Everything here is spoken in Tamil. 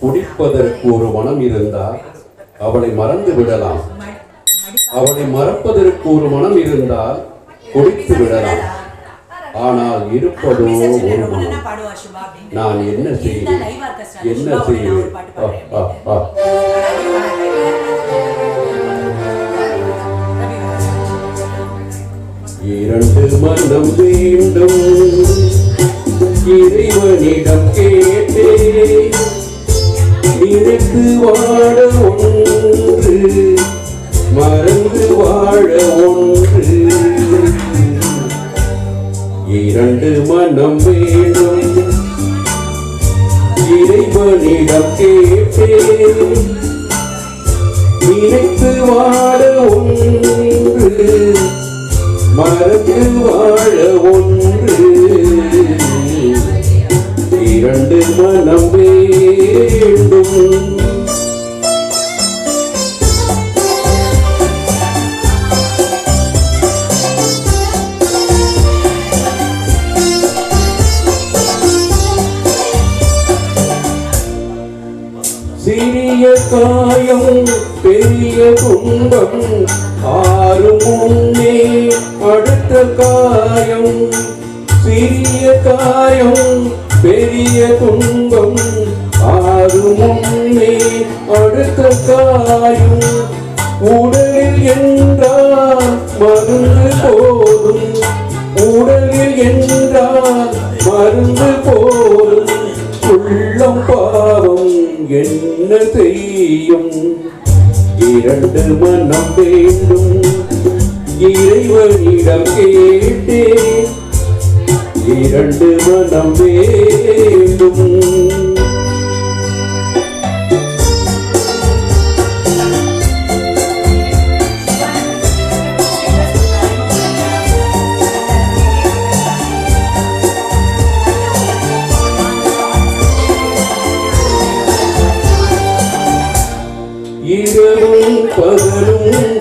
குடிப்பதற்கு ஒரு மனம் இருந்தால் அவளை மறந்து விடலாம். அவளை மறப்பதற்கு ஒரு மனம் இருந்தால் குடித்து விடலாம். ஆனால் இருப்பதோ ஒரு மனம். நான் என்ன செய்வேன்? என்ன செய்வேன்? இரண்டு மனம் வேண்டும் இறைவனிடம் கேட்டே, நினைத்து வாழ ஒன்று மறந்து வாழ ஒன்று. இரண்டு மனம் வேண்டும் இறைவனிடம் கேட்டே, நினைத்து வாழ ஒன்று மறந்து வாழ ஒன்று. இரண்டு மனம் வேண்டும். சிறிய காயம் பெரிய துன்பம் ஆறும் முன்னே அடுத்த காயம். சிறிய காயம் பெரிய துன்பம் ஆறும் முன்னே அடுத்த காயம். உடலில் என்றால் மருந்து போதும், உடலில் என்றால் மருந்து போதும். உள்ளம் பாவம் என்ன செய்யும்? இரண்டு மனம் வேண்டும் இறைவனிடம் கேட்டேன். இரண்டு மனம் வேண்டும். இரவும் பகலும்